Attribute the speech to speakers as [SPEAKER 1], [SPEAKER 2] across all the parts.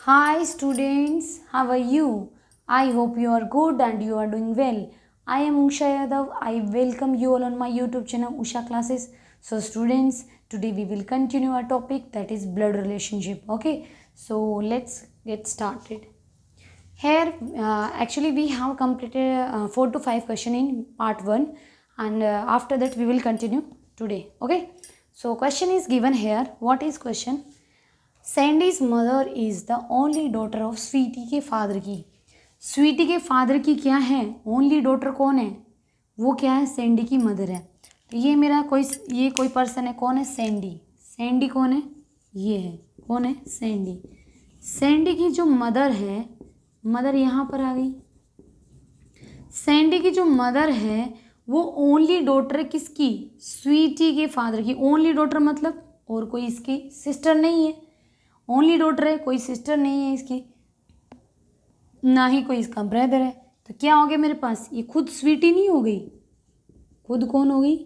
[SPEAKER 1] Hi students, how are you? I hope you are good and you are doing well. I am Usha Yadav. I welcome you all on my YouTube channel Usha Classes. So students, today we will continue our topic, that is blood relationship. Okay, so let's get started. Here actually we have completed 4 to 5 question in part 1, and after that we will continue today. Okay, so question is given here. What is question? Sandy's mother is the only daughter of Sweety के father की। स्वीटी के father की क्या है, only daughter कौन है, वो क्या है, सैंडी की मदर है। तो ये मेरा कोई पर्सन है, कौन है, सैंडी। सैंडी कौन है, ये है, कौन है, सैंडी। सैंडी की जो मदर है, मदर यहाँ पर आ गई। सैंडी की जो मदर है वो ओनली डॉटर है किसकी, स्वीटी के फादर की। ओनली डॉटर मतलब और कोई इसकी सिस्टर नहीं है, ओनली डॉटर है, कोई सिस्टर नहीं है इसकी, ना ही कोई इसका ब्रदर है। तो क्या हो गया मेरे पास, ये खुद स्वीटी नहीं हो गई, खुद कौन हो गई,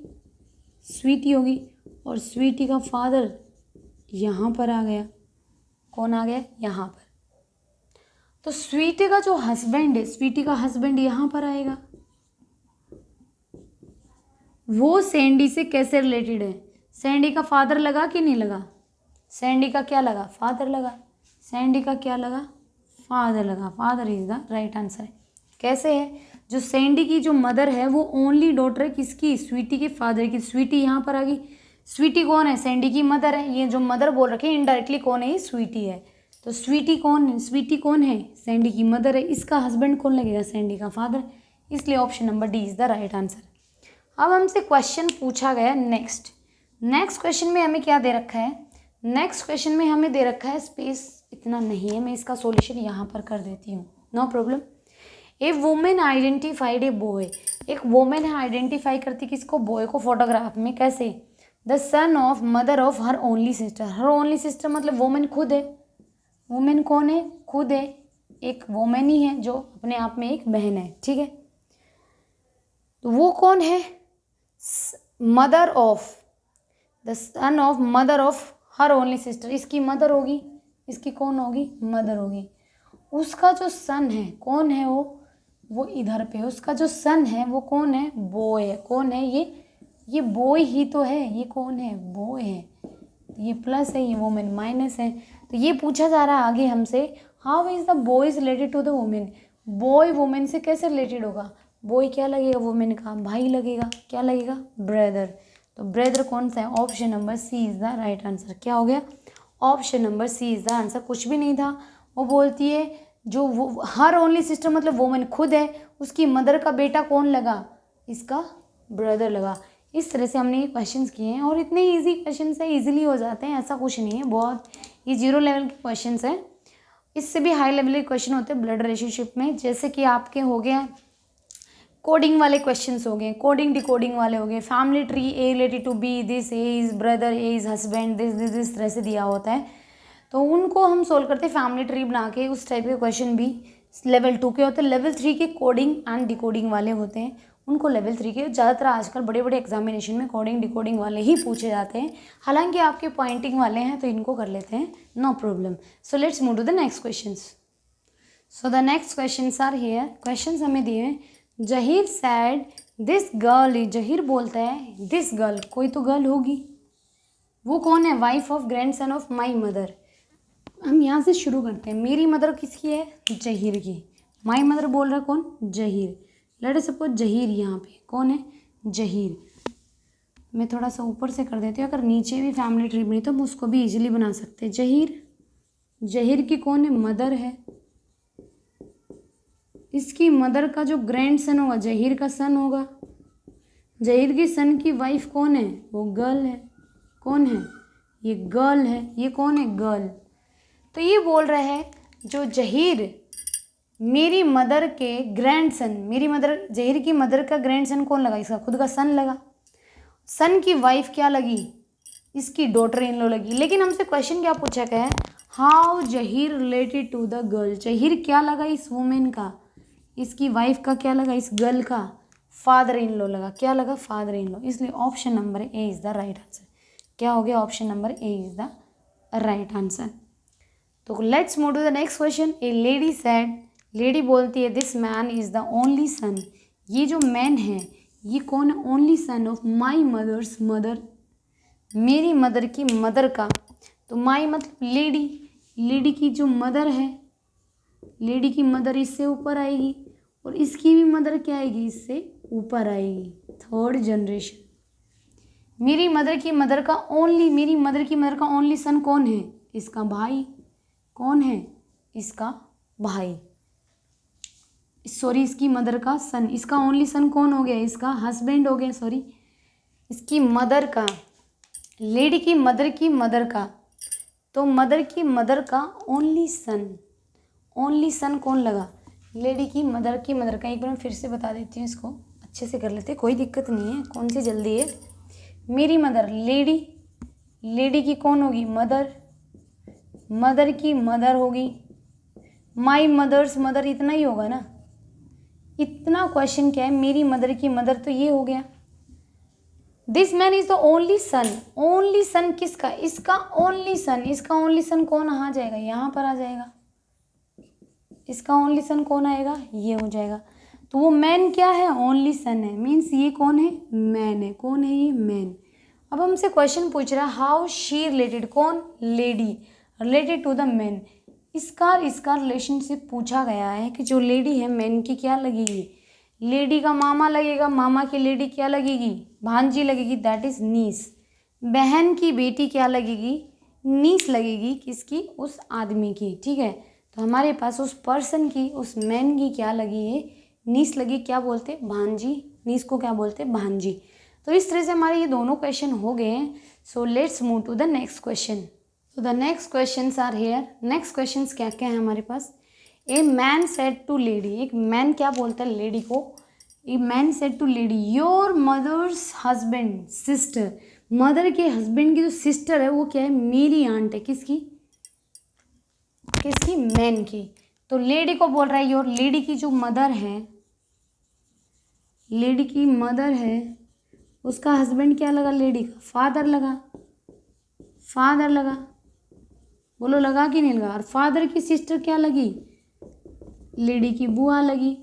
[SPEAKER 1] स्वीटी हो गई। और स्वीटी का फादर यहाँ पर आ गया, कौन आ गया, यहाँ पर। तो स्वीटी का जो हस्बैंड है, स्वीटी का हस्बैंड यहाँ पर आएगा। वो सैंडी से कैसे रिलेटेड है, सैंडी का फादर लगा कि नहीं लगा, सैंडी का क्या लगा, फादर लगा। सैंडी का क्या लगा, फादर लगा। Father is the right answer. कैसे है, जो सैंडी की जो मदर है वो ओनली डॉटर है किसकी, स्वीटी के फादर की। स्वीटी यहाँ पर आ गई। स्वीटी कौन है, सैंडी की मदर है। ये जो मदर बोल रखी है इनडायरेक्टली कौन है, ये स्वीटी है। तो स्वीटी कौन है, स्वीटी कौन है, सैंडी की मदर है। इसका हस्बैंड कौन लगेगा, सैंडी का फादर। इसलिए option number D is the right answer. अब हमसे क्वेश्चन पूछा गया नेक्स्ट क्वेश्चन में हमें क्या दे रखा है, नेक्स्ट क्वेश्चन में हमें दे रखा है, स्पेस इतना नहीं है, मैं इसका सॉल्यूशन यहाँ पर कर देती हूँ, no problem. A women identified a boy, एक वुमेन है आइडेंटिफाई करती किसको, बॉय को, फोटोग्राफ में। कैसे, the son of mother of her only sister. Her only sister मतलब वुमेन खुद है। वुमेन कौन है, खुद है, एक वुमेन ही है जो अपने आप में एक बहन है, ठीक है। तो वो कौन है, mother of, the son of mother of her only sister. इसकी मदर होगी, इसकी कौन होगी, मदर होगी। उसका जो सन है, कौन है वो इधर पे, उसका जो सन है वो कौन है, बॉय है। कौन है ये बॉय ही तो है, ये कौन है, बॉय है। ये प्लस है, ये वुमेन माइनस है। तो ये पूछा जा रहा है आगे हमसे, how is the boy is related to the women. Boy women से कैसे रिलेटेड होगा, बॉय क्या लगेगा, वुमेन का भाई लगेगा, क्या लगेगा, ब्रदर। तो ब्रदर कौन सा है, option number C is the right answer. क्या हो गया, option number C is the answer. कुछ भी नहीं था। वो बोलती है जो वो हर ओनली सिस्टर मतलब वुमेन खुद है, उसकी मदर का बेटा कौन लगा, इसका ब्रदर लगा। इस तरह से हमने ये क्वेश्चंस किए हैं, और इतने इजी क्वेश्चंस है, इजीली हो जाते हैं, ऐसा कुछ नहीं है। बहुत ये 0 लेवल के क्वेश्चंस हैं, इससे भी हाई लेवल के क्वेश्चन होते हैं ब्लड रिलेशनशिप में। जैसे कि आपके हो गए कोडिंग वाले क्वेश्चंस हो गए, कोडिंग डिकोडिंग वाले हो गए, family tree, A related to B, this A is brother, A is husband, this तरह से दिया होता है। तो उनको हम सोल्व करते हैं फैमिली ट्री बना के। उस टाइप के क्वेश्चन भी लेवल 2 के होते हैं। लेवल 3 के कोडिंग एंड डिकोडिंग वाले होते हैं, उनको लेवल 3 के ज़्यादातर आजकल बड़े बड़े एग्जामिनेशन में कोडिंग डिकोडिंग वाले ही पूछे जाते हैं। हालांकि आपके पॉइंटिंग वाले हैं तो इनको कर लेते हैं, no problem. So let's move to the next questions. So the next questions are here. Questions हमें दिए हैं, Zaheer said this girl, Zaheer बोलता है दिस गर्ल, कोई तो गर्ल होगी, वो कौन है, wife of grandson of my mother. हम यहाँ से शुरू करते हैं। मेरी मदर किसकी है, जहीर की। माई मदर बोल रहा है कौन, जहीर। लेट सपोज जहीर, यहाँ पे कौन है, जहीर। मैं थोड़ा सा ऊपर से कर देती हूँ, अगर नीचे भी फैमिली ट्री बनी तो हम उसको भी इजीली बना सकते हैं। जहीर की कौन है, मदर है। इसकी मदर का जो ग्रैंड सन होगा, जहीर का सन होगा। जहीर की सन की वाइफ कौन है, वो गर्ल है। कौन है, ये गर्ल है। ये कौन है, गर्ल। तो ये बोल रहा है जो जहीर मेरी मदर के ग्रैंड सन, मेरी मदर, जहीर की मदर का ग्रैंड सन कौन लगा, इसका खुद का सन लगा। सन की वाइफ क्या लगी, इसकी डॉटर इन लॉ लगी। लेकिन हमसे क्वेश्चन क्या पूछा गया है, how Zaheer related to the girl. Zaheer क्या लगा इस वुमेन का, इसकी वाइफ का क्या लगा, इस गर्ल का फादर इन लॉ लगा। क्या लगा, फादर इन लॉ। इसलिए option number A is the right answer. क्या हो गया, option number A is the right answer. तो let's move to the next question. A lady said, lady बोलती है this man is the only son, ये जो man है ये कौन है? Only son of my mother's mother, मेरी मदर की मदर का। तो माई मतलब लेडी, लेडी की जो मदर है, लेडी की मदर इससे ऊपर आएगी और इसकी भी मदर क्या आएगी? इससे ऊपर आएगी, थर्ड जनरेशन। मेरी मदर की मदर का ओनली, मेरी मदर की मदर का ओनली सन कौन है? इसका भाई। कौन है? इसका भाई। सॉरी, इसकी मदर का सन, इसका ओनली सन कौन हो गया? इसका हस्बैंड हो गया। सॉरी, इसकी मदर का, लेडी की मदर का, तो मदर की मदर का ओनली सन, ओनली सन कौन लगा? लेडी की मदर का। एक बार मैं फिर से बता देती हूँ, इसको अच्छे से कर लेते, कोई दिक्कत नहीं है, कौन सी जल्दी है। मेरी मदर लेडी, लेडी की कौन होगी? मदर, मदर की मदर होगी। माई मदर्स मदर, इतना ही होगा ना, इतना क्वेश्चन क्या है? मेरी मदर की मदर, तो ये हो गया। This man is the only sun, only son किसका? इसका ओनली सन। इसका ओनली सन कौन आ जाएगा? यहाँ पर आ जाएगा। इसका ओनली सन कौन आएगा? ये हो जाएगा। तो वो मैन क्या है? ओनली सन है, मीन्स ये कौन है? मैन है। कौन है ये? मैन। अब हमसे क्वेश्चन पूछ रहा है हाउ शी रिलेटेड, कौन? Lady, related to the man. इसका रिलेशनशिप पूछा गया है कि जो लेडी है मैन की क्या लगेगी? लेडी का मामा लगेगा, मामा की लेडी क्या लगेगी? भांजी लगेगी, दैट इज नीस। बहन की बेटी क्या लगेगी? नीस लगेगी। किसकी? उस आदमी की। ठीक है, तो हमारे पास उस पर्सन की, उस मैन की क्या लगी है? नीस लगी। क्या बोलते? भांजी। नीस को क्या बोलते? भांजी। तो इस तरह से हमारे ये दोनों क्वेश्चन हो गए हैं। So let's move to the next question. तो the next questions are here. Next questions क्या क्या है हमारे पास? A man said to lady, एक मैन क्या बोलता है लेडी को? A man said to lady your mother's husband sister, mother के हस्बैंड की जो सिस्टर है वो क्या है? मेरी आंट है। किसकी? किसकी? मैन की। तो लेडी को बोल रहा है योर, लेडी की जो मदर है, लेडी की मदर है, उसका हस्बैंड क्या लगा? लेडी का फादर लगा, फादर लगा। बोलो लगा कि नहीं लगा? और फादर की सिस्टर क्या लगी? लेडी की बुआ लगी।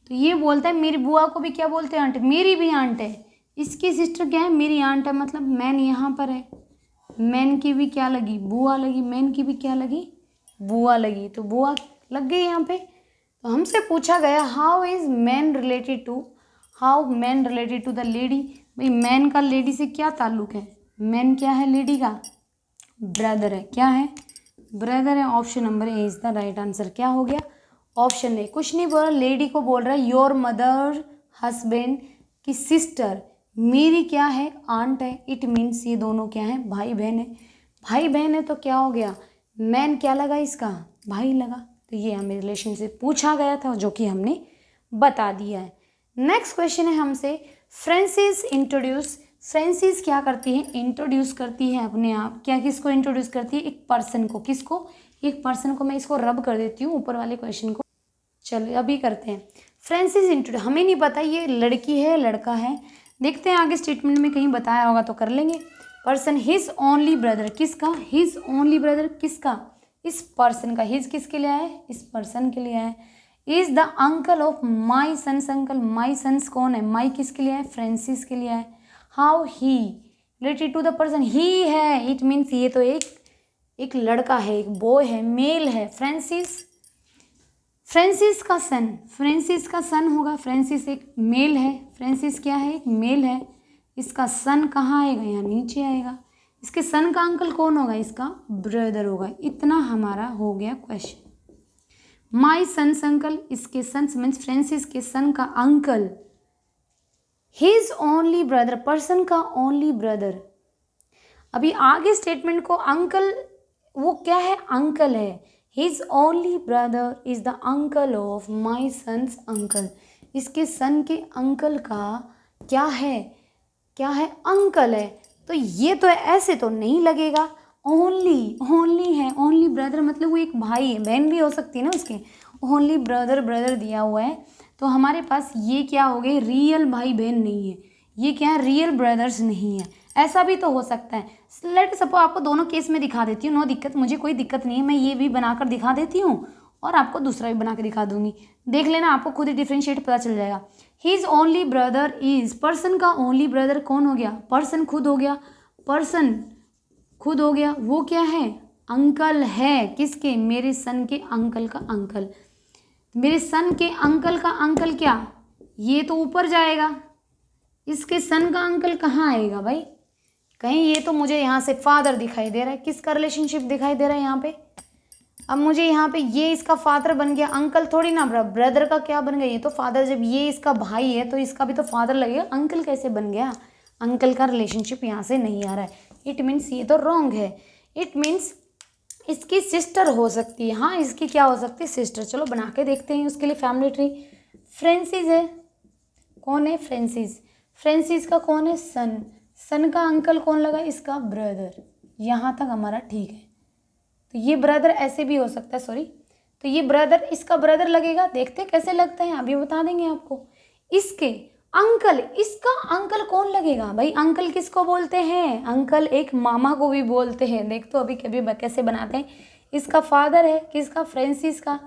[SPEAKER 1] तो ये बोलता है मेरी बुआ को भी क्या बोलते हैं? आंट। मेरी भी आंट है। इसकी सिस्टर क्या है? मेरी आंट है, मतलब मैन यहाँ पर है। मैन की भी क्या लगी? बुआ लगी। मैन की भी क्या लगी? बुआ लगी। तो बुआ लग गई यहाँ पे। तो हमसे पूछा गया how is man related to, how man related to the lady. भाई मैन का लेडी से क्या ताल्लुक है? मैन क्या है? लेडी का ब्रदर है। क्या है? ब्रदर है। Option number A is the right answer. क्या हो गया? Option A. कुछ नहीं बोल रहा, लेडी को बोल रहा है योर मदर हस्बैंड की सिस्टर मेरी क्या है? आंट है। इट मीन्स ये दोनों क्या है? भाई बहन है। भाई बहन है तो क्या हो गया? मैन क्या लगा? इसका भाई लगा। तो ये हमें रिलेशनशिप पूछा गया था जो कि हमने बता दिया है। नेक्स्ट क्वेश्चन है हमसे फ्रेंसिस इंट्रोड्यूस, फ्रेंसिस क्या करती है? इंट्रोड्यूस करती है अपने आप। क्या? किसको इंट्रोड्यूस करती है? एक पर्सन को। किसको? एक पर्सन को। मैं इसको रब कर देती हूँ ऊपर वाले क्वेश्चन को। चलो अभी करते हैं। फ्रेंसिस इंट्रोड्यूस, हमें नहीं पता ये लड़की है लड़का है, देखते हैं आगे स्टेटमेंट में कहीं बताया होगा तो कर लेंगे। पर्सन हिज ओनली ब्रदर, किसका? हिज ओनली ब्रदर किसका? इस पर्सन का। हिज किसके लिए आया है? इस पर्सन के लिए आया है। Is the uncle of my sons, uncle my sons कौन है? माई किसके लिए है? फ्रेंसिस के लिए है। How he related to the person, ही है, इट मीन्स ये तो एक लड़का है, एक बॉय है, मेल है। फ्रेंसिस, फ्रेंसिस का सन, फ्रेंसिस का सन होगा। फ्रेंसिस एक मेल है। फ्रेंसिस क्या है? एक मेल है। इसका सन कहाँ आएगा? यहाँ नीचे आएगा। इसके सन का अंकल कौन होगा? इसका ब्रदर होगा। इतना हमारा हो गया क्वेश्चन। माई सन्स अंकल, इसके सन्स मीन्स फ्रेंसिस के सन का uncle. His only brother, person का ओनली ब्रदर। अभी आगे स्टेटमेंट को अंकल, वो क्या है? अंकल है। His only brother is the uncle of my sons uncle, इसके सन के अंकल का क्या है? क्या है? अंकल है। तो ये तो ऐसे तो नहीं लगेगा। ओनली, ओनली है, ओनली ब्रदर मतलब वो एक भाई है, बहन भी हो सकती है ना उसके। ओनली ब्रदर, ब्रदर दिया हुआ है तो हमारे पास ये क्या हो गए? रियल भाई बहन नहीं है। ये क्या है? रियल ब्रदर्स नहीं है। ऐसा भी तो हो सकता है। लेट सपोज आपको दोनों केस में दिखा देती हूँ, नो दिक्कत, मुझे कोई दिक्कत नहीं है, मैं ये भी बनाकर दिखा देती हूँ और आपको दूसरा भी बना के दिखा दूंगी। देख लेना, आपको खुद ही डिफ्रेंशिएट पता चल जाएगा। His only brother is, person का ओनली ब्रदर कौन हो गया? पर्सन खुद हो गया, पर्सन खुद हो गया। वो क्या है? अंकल है। किसके? मेरे सन के अंकल का अंकल। मेरे सन के अंकल का अंकल क्या? ये तो ऊपर जाएगा, इसके सन का अंकल कहाँ आएगा भाई? कहीं ये तो मुझे यहाँ से फादर दिखाई दे रहा है। किसका रिलेशनशिप दिखाई दे रहा है यहाँ पे? अब मुझे यहाँ पे ये इसका फादर बन गया, अंकल थोड़ी ना, ब्रदर का क्या बन गया? ये तो फादर। जब ये इसका भाई है तो इसका भी तो फादर लगेगा, अंकल कैसे बन गया? अंकल का रिलेशनशिप यहाँ से नहीं आ रहा है। इट मीन्स ये तो रॉन्ग है। इट मीन्स इसकी सिस्टर हो सकती है। हाँ, इसकी क्या हो सकती है? सिस्टर। चलो बना के देखते हैं उसके लिए फैमिली ट्री। फ्रेंसिस है, कौन है? फ्रेंसिस। फ्रेंसिस का कौन है? सन। सन का अंकल कौन लगा? इसका ब्रदर। यहाँ तक हमारा ठीक है। तो ये ब्रदर ऐसे भी हो सकता है, सॉरी, तो ये ब्रदर इसका ब्रदर लगेगा। देखते कैसे लगता है, अभी बता देंगे आपको। इसके अंकल, इसका अंकल कौन लगेगा भाई? अंकल किसको बोलते हैं? अंकल एक मामा को भी बोलते हैं। देख तो अभी कभी कैसे बनाते हैं। इसका फादर है किसका? फ्रेंसिस का।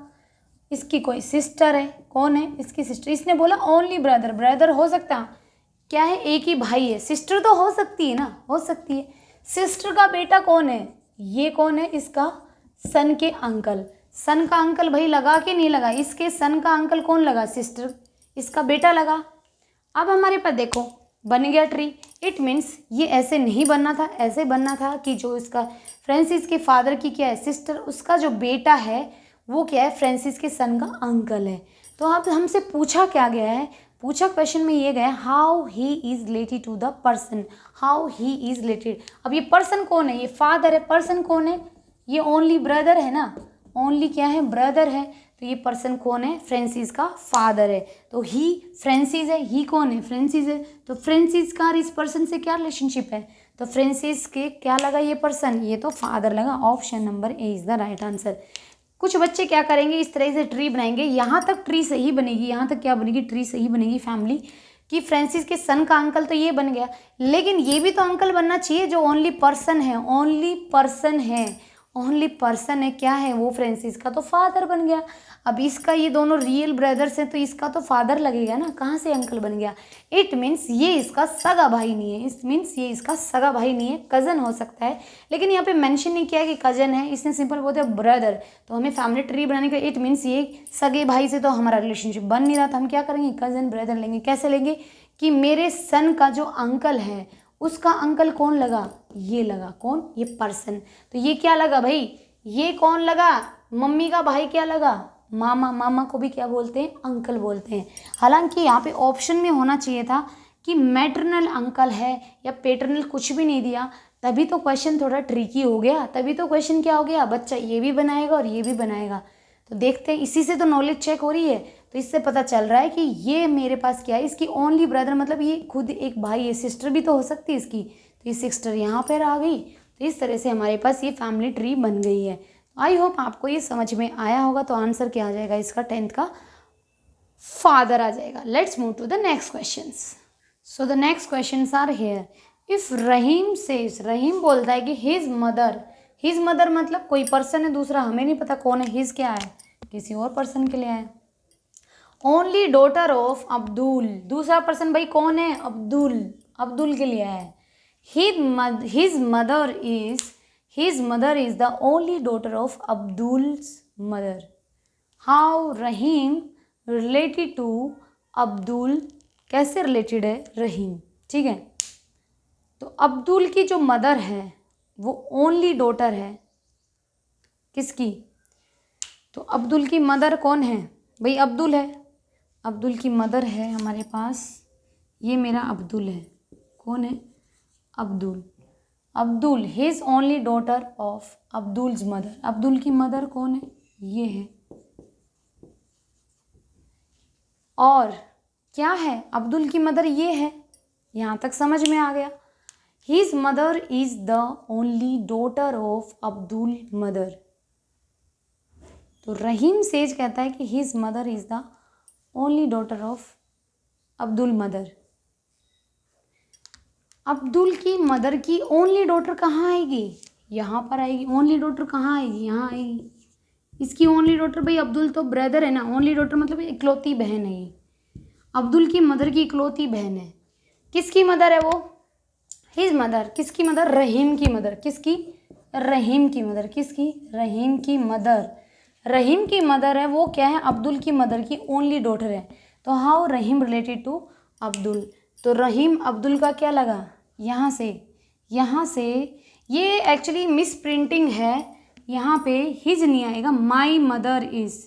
[SPEAKER 1] इसकी कोई सिस्टर है, कौन है? इसकी सिस्टर। इसने बोला ओनली ब्रदर, ब्रदर हो सकता क्या है? एक ही भाई है। सिस्टर तो हो सकती है ना, हो सकती है। सिस्टर का बेटा कौन है? ये कौन है? इसका सन के अंकल। सन का अंकल भाई लगा कि नहीं लगा? इसके सन का अंकल कौन लगा? सिस्टर, इसका बेटा लगा। अब हमारे पास देखो बन गया ट्री। इट मीन्स ये ऐसे नहीं बनना था, ऐसे बनना था कि जो इसका फ्रेंसिस के फादर की क्या है? सिस्टर, उसका जो बेटा है वो क्या है? फ्रेंसिस के सन का अंकल है। तो अब हमसे पूछा क्या गया है? पूछा क्वेश्चन में ये गया, how he is related to the person. How he is related. अब ये पर्सन कौन है? ये फादर है। पर्सन कौन है? ये ओनली ब्रदर है ना, ओनली क्या है? ब्रदर है। तो ये पर्सन कौन है? फ्रेंसिस का फादर है। तो ही फ्रेंसिस है। ही कौन है? फ्रेंसिस है। तो फ्रेंसिस का इस पर्सन से क्या रिलेशनशिप है? तो फ्रेंसिस के क्या लगा? ये पर्सन, ये तो फादर लगा। Option number A is the right answer. कुछ बच्चे क्या करेंगे, इस तरह से ट्री बनाएंगे। यहाँ तक ट्री सही बनेगी, यहाँ तक क्या बनेगी? ट्री सही बनेगी फैमिली कि फ्रेंसिस के सन का अंकल तो ये बन गया, लेकिन ये भी तो अंकल बनना चाहिए जो ओनली पर्सन है। ओनली पर्सन है, ओनली पर्सन है, क्या है वो? फ्रेंसिस का तो फादर बन गया। अब इसका, ये दोनों रियल ब्रदर्स हैं तो इसका तो फादर लगेगा ना, कहाँ से अंकल बन गया? इट मीन्स ये इसका सगा भाई नहीं है। इट मीन्स ये इसका सगा भाई नहीं है, कज़न हो सकता है, लेकिन यहाँ पे मेंशन नहीं किया कि कज़न है, इसने सिंपल बोलते हैं ब्रदर। तो हमें फैमिली ट्री बनाने का, इट मीन्स ये सगे भाई से तो हमारा रिलेशनशिप बन नहीं रहा था, हम क्या करेंगे? कज़न ब्रदर लेंगे। कैसे लेंगे? कि मेरे सन का जो अंकल है उसका अंकल कौन लगा? ये लगा, कौन? ये पर्सन। तो ये क्या लगा भाई? ये कौन लगा? मम्मी का भाई क्या लगा? मामा। मामा को भी क्या बोलते हैं? अंकल बोलते हैं। हालांकि यहाँ पे ऑप्शन में होना चाहिए था कि मैटरनल अंकल है या पेटर्नल, कुछ भी नहीं दिया, तभी तो क्वेश्चन थोड़ा ट्रिकी हो गया। तभी तो क्वेश्चन क्या हो गया, बच्चा ये भी बनाएगा और ये भी बनाएगा। तो देखते हैं, इसी से तो नॉलेज चेक हो रही है। तो इससे पता चल रहा है कि ये मेरे पास क्या है, इसकी ओनली ब्रदर, मतलब ये खुद एक भाई है। सिस्टर भी तो हो सकती है इसकी, तो ये सिस्टर यहाँ पर आ गई। तो इस तरह से हमारे पास ये फैमिली ट्री बन गई है। आई होप आपको ये समझ में आया होगा। तो आंसर क्या आ जाएगा इसका? 10th का फादर आ जाएगा। Let's move to the next questions. So the next questions are here. If Rahim says, Rahim बोलता है कि हिज मदर, हिज मदर मतलब कोई पर्सन है दूसरा, हमें नहीं पता कौन है। हिज क्या है? किसी और पर्सन के लिए है। ओनली डॉटर ऑफ अब्दुल, दूसरा पर्सन भाई कौन है? अब्दुल, अब्दुल के लिए है। His mother is the only daughter of Abdul's mother. How Rahim related to Abdul, कैसे रिलेटेड है रहीम? ठीक है, तो अब्दुल की जो मदर है वो ओनली डॉटर है किसकी? तो अब्दुल की मदर कौन है भाई? अब्दुल है। अब्दुल की मदर है हमारे पास, ये मेरा अब्दुल है। कौन है? Abdul. Abdul his only daughter of Abdul's mother. Abdul की मदर कौन है? ये है। और क्या है? अब्दुल की मदर ये है। यहाँ तक समझ में आ गया। His mother is the only daughter of Abdul mother. तो रहीम सेज कहता है कि his mother is the only daughter of Abdul mother. Abdul की मदर की ओनली डॉटर कहाँ आएगी, यहाँ पर आएगी। ओनली डॉटर कहाँ आएगी, यहाँ आएगी। इसकी ओनली डॉटर, भाई अब्दुल तो ब्रदर है ना, ओनली डॉटर मतलब इकलौती बहन है ये। अब्दुल की मदर की इकलौती बहन है। किसकी मदर है वो, हिज मदर। किसकी मदर, रहीम की मदर। किसकी, रहीम की मदर। किसकी, रहीम की मदर। रहीम की मदर है वो, क्या है, अब्दुल की मदर की ओनली डॉटर है। तो how Rahim related to Abdul, तो रहीम अब्दुल का क्या लगा, यहाँ से ये एक्चुअली मिस प्रिंटिंग है, यहाँ पे हिज नहीं आएगा, माई मदर इज,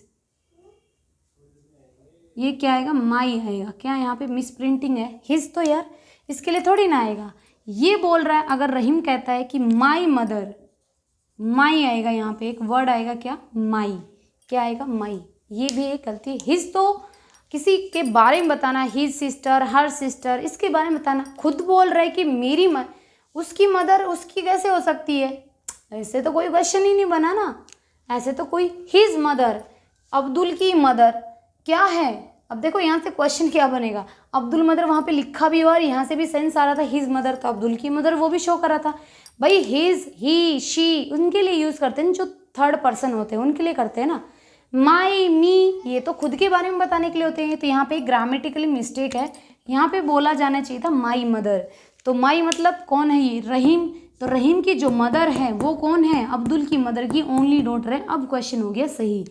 [SPEAKER 1] ये क्या आएगा, माई आएगा। क्या यहाँ पे मिस प्रिंटिंग है, हिज तो यार इसके लिए थोड़ी ना आएगा। ये बोल रहा है, अगर रहीम कहता है कि माई मदर, माई आएगा, यहाँ पे एक वर्ड आएगा क्या, माई। क्या आएगा, माई। ये भी एक गलती है। हिज तो किसी के बारे में बताना, हिज सिस्टर, हर सिस्टर, इसके बारे में बताना। खुद बोल रहा है कि मेरी उसकी मदर, उसकी कैसे हो सकती है, ऐसे तो कोई क्वेश्चन ही नहीं बना ना। ऐसे तो कोई, हिज मदर, अब्दुल की मदर क्या है। अब देखो यहाँ से क्वेश्चन क्या बनेगा, अब्दुल मदर वहाँ पे लिखा भी हुआ और यहाँ से भी सेंस आ रहा था हिज मदर, तो अब्दुल की मदर वो भी शो कर रहा था। भाई हिज, ही, शी उनके लिए यूज़ करते हैं जो थर्ड पर्सन होते हैं, उनके लिए करते हैं ना। माई, मी ये तो खुद के बारे में बताने के लिए होते हैं। तो यहाँ पे ग्रामेटिकली मिस्टेक है, यहाँ पे बोला जाना चाहिए था माई मदर। तो माई मतलब कौन है ये, रहीम। तो रहीम की जो मदर है वो कौन है, अब्दुल की मदर की ओनली डॉटर है। अब क्वेश्चन हो गया सही।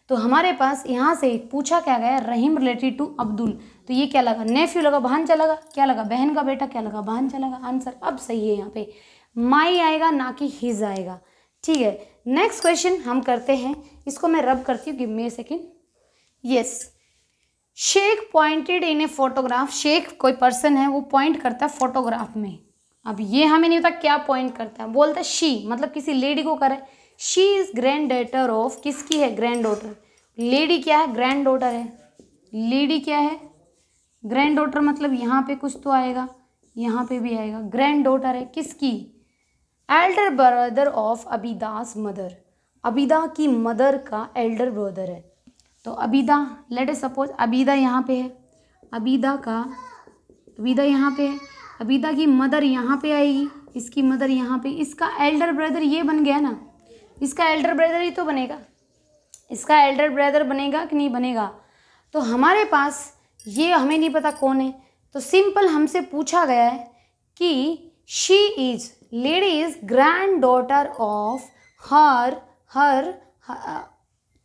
[SPEAKER 1] तो हमारे पास यहाँ से पूछा क्या गया, रहीम रिलेटेड टू अब्दुल। तो ये क्या लगा, नेफ्यू लगा, भांजा लगा। क्या लगा, बहन का बेटा। क्या लगा, भांजा लगा। आंसर अब सही है, यहाँ पे माई आएगा ना कि हिज आएगा। ठीक है, नेक्स्ट क्वेश्चन हम करते हैं। इसको मैं रब करती हूँ, give me a second. Yes, Sheikh pointed in a photograph. Sheikh कोई पर्सन है, वो पॉइंट करता है फोटोग्राफ में। अब ये हमें नहीं पता क्या पॉइंट करता है, बोलता है शी, मतलब किसी लेडी को करे। She is granddaughter of, किसकी है, ग्रैंड डॉटर। लेडी क्या है, ग्रैंड डॉटर है। लेडी क्या है, ग्रैंड डॉटर, मतलब यहाँ पे कुछ तो आएगा, यहाँ पे भी आएगा। ग्रैंड डॉटर है किसकी, Elder brother of अबीदास mother. Abida की मदर का एल्डर ब्रदर है। तो अबीदा, लेट अस सपोज अबीदा यहाँ पे है, अबीदा यहाँ पे है, अबीदा की मदर यहाँ पे आएगी, इसकी मदर यहाँ पे, इसका एल्डर ब्रदर ये बन गया ना, इसका एल्डर ब्रदर ही तो बनेगा। इसका एल्डर ब्रदर बनेगा कि नहीं बनेगा। तो हमारे पास ये हमें नहीं पता कौन है, तो सिंपल हमसे पूछा गया है कि she is, lady is granddaughter of her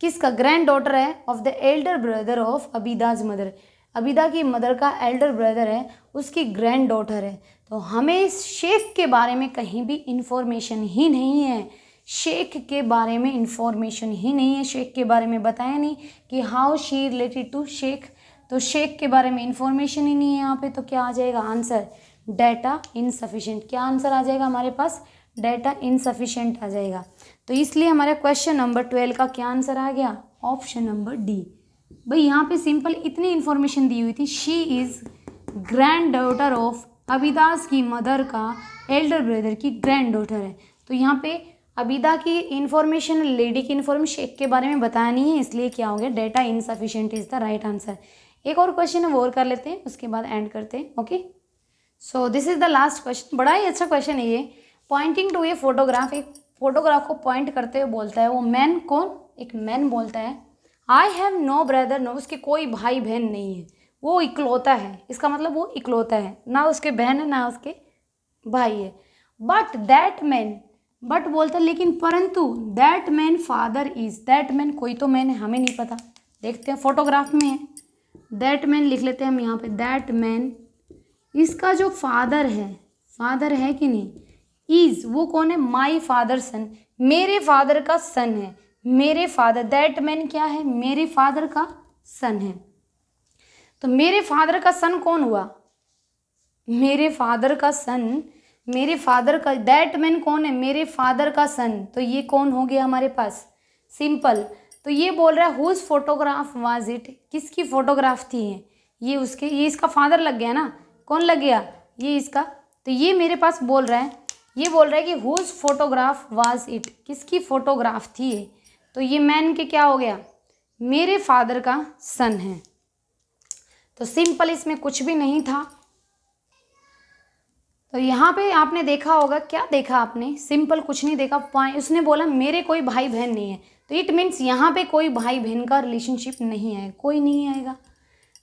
[SPEAKER 1] किसका, ग्रैंड डॉटर है of the elder brother of Abida's mother. Abida की मदर का एल्डर ब्रदर है, उसकी ग्रैंड डॉटर है। तो हमें शेख के बारे में कहीं भी इंफॉर्मेशन ही नहीं है, शेख के बारे में इंफॉर्मेशन ही नहीं है, शेख के बारे में बताया नहीं कि how she related to Sheikh. तो शेख के बारे में इंफॉर्मेशन ही नहीं है यहाँ पे। तो क्या आ जाएगा आंसर, डेटा इनसफिशिएंट। क्या आंसर आ जाएगा हमारे पास, डेटा इनसफिशिएंट आ जाएगा। तो इसलिए हमारे क्वेश्चन नंबर 12 का क्या आंसर आ गया, ऑप्शन नंबर डी। भाई यहाँ पे सिंपल इतनी इन्फॉर्मेशन दी हुई थी, she is granddaughter of, Abida's की मदर का एल्डर ब्रदर की ग्रैंड डॉटर है। तो यहाँ पे अबीदा की इन्फॉर्मेशन, लेडी की इन्फॉर्मेशन शेख के बारे में बताया नहीं है, इसलिए क्या हो गया, data insufficient is the right answer. एक और क्वेश्चन है वो और कर लेते हैं, उसके बाद एंड करते हैं। Okay, so this is the last question. बड़ा ही अच्छा क्वेश्चन है ये। पॉइंटिंग टू ए फोटोग्राफ, एक फोटोग्राफ को पॉइंट करते हुए बोलता है वो मैन, कौन, एक मैन बोलता है I have no brother, no, उसके कोई भाई बहन नहीं है, वो इकलौता है। इसका मतलब वो इकलौता है, ना उसके बहन है ना उसके भाई है। बट दैट मैन, बट बोलता है लेकिन परंतु, that man father is, that man कोई तो मैन है, हमें नहीं पता, देखते हैं फोटोग्राफ में है। दैट मैन लिख लेते हैं हम यहाँ पे, दैट मैन, इसका जो फादर है कि नहीं, इज, वो कौन है, माई फादर सन, मेरे फादर का सन है, मेरे फादर, दैट मैन क्या है, मेरे फादर का सन है। तो मेरे फादर का सन कौन हुआ, मेरे फादर का सन, मेरे फादर का, दैट मैन कौन है, मेरे फादर का सन। तो ये कौन हो गया हमारे पास, सिंपल। तो ये बोल रहा है हुज फोटोग्राफ वाज इट, किसकी फोटोग्राफ थी ये उसके, ये इसका फादर लग गया ना, कौन लग गया, ये इसका। तो ये मेरे पास बोल रहा है, ये बोल रहा है कि हुज फोटोग्राफ वाज इट, किसकी फोटोग्राफ थी ये। तो ये मैन के क्या हो गया, मेरे फादर का सन है। तो सिंपल, इसमें कुछ भी नहीं था। तो यहाँ पे आपने देखा होगा, क्या देखा आपने, सिंपल कुछ नहीं देखा। उसने बोला मेरे कोई भाई बहन नहीं है, तो इट मीन्स यहाँ पे कोई भाई बहन का रिलेशनशिप नहीं है, कोई नहीं आएगा।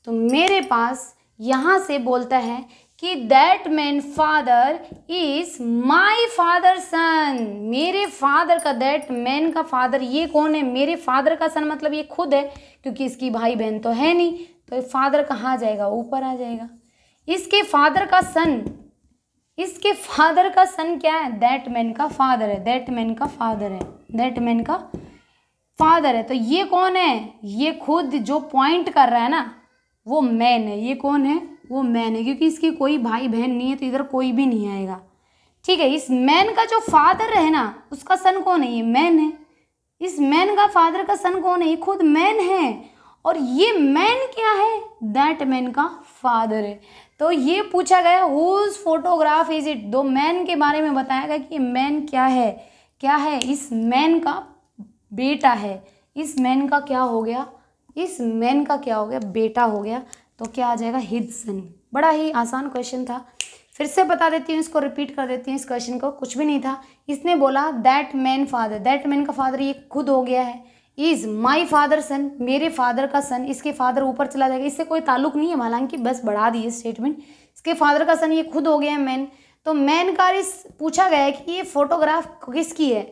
[SPEAKER 1] तो मेरे पास यहाँ से बोलता है कि that man father is my father son, मेरे फादर का, दैट मैन का फादर, ये कौन है, मेरे फादर का सन, मतलब ये खुद है, क्योंकि इसकी भाई बहन तो है नहीं, तो फादर कहाँ जाएगा, ऊपर आ जाएगा। इसके फादर का सन, इसके फादर का सन क्या है, दैट मैन का फादर है, दैट मैन का फादर है, दैट मैन का फादर है। तो ये कौन है, ये खुद जो पॉइंट कर रहा है ना वो मैन है। ये कौन है, वो मैन है, क्योंकि इसकी कोई भाई बहन नहीं है, तो इधर कोई भी नहीं आएगा। ठीक है, इस मैन का जो फादर है ना उसका सन कौन है, ये मैन है। इस मैन का फादर का सन कौन है, ये खुद मैन है। और ये मैन क्या है, दैट मैन का फादर है। तो ये पूछा गया हुज फोटोग्राफ इज इट, दो मैन के बारे में बताया गया कि मैन क्या है, क्या है, इस मैन का बेटा है। इस मैन का क्या हो गया, इस मैन का क्या हो गया, बेटा हो गया। तो क्या आ जाएगा, हिज सन। बड़ा ही आसान क्वेश्चन था, फिर से बता देती हूँ, इसको रिपीट कर देती हूँ। इस क्वेश्चन को कुछ भी नहीं था, इसने बोला that man father, that man का फादर ये खुद हो गया है, इज माई फादर सन, मेरे फादर का सन, इसके फादर ऊपर चला जाएगा, इससे कोई ताल्लुक नहीं है, हालांकि बस बढ़ा दिए स्टेटमेंट। इसके फादर का सन ये खुद हो गया है मैन। तो मैन का इस पूछा गया है कि ये फोटोग्राफ किसकी है,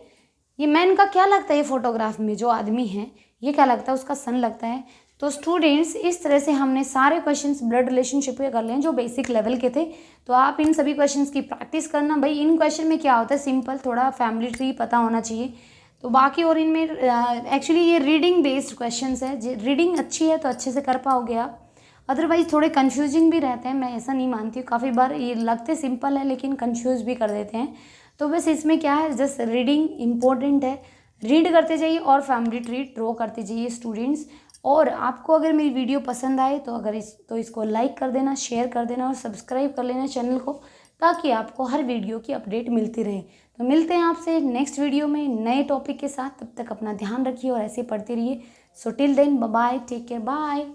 [SPEAKER 1] ये मैन का क्या लगता है, ये फोटोग्राफ में जो आदमी है ये क्या लगता है, उसका सन लगता है। तो स्टूडेंट्स इस तरह से हमने सारे क्वेश्चंस ब्लड रिलेशनशिप के कर लिए जो बेसिक लेवल के थे। तो आप इन सभी क्वेश्चंस की प्रैक्टिस करना। भाई इन क्वेश्चन में क्या होता है, सिंपल थोड़ा फैमिली ट्री पता होना चाहिए। तो बाकी और इनमें एक्चुअली ये रीडिंग बेस्ड क्वेश्चंस है, रीडिंग अच्छी है तो अच्छे से कर पाओगे आप, अदरवाइज थोड़े कंफ्यूजिंग भी रहते हैं, मैं ऐसा नहीं मानती हूँ। काफ़ी बार ये लगते सिंपल है लेकिन कंफ्यूज भी कर देते हैं। तो बस इसमें क्या है, जस्ट रीडिंग इम्पोर्टेंट है, रीड करते जाइए और फैमिली ट्री ड्रॉ करते जाइए स्टूडेंट्स। और आपको अगर मेरी वीडियो पसंद आए तो इसको लाइक कर देना, शेयर कर देना और सब्सक्राइब कर लेना चैनल को, ताकि आपको हर वीडियो की अपडेट मिलती रहे। तो मिलते हैं आपसे नेक्स्ट वीडियो में नए टॉपिक के साथ, तब तक अपना ध्यान रखिए और ऐसे पढ़ते रहिए। So till then bye bye, take care, bye.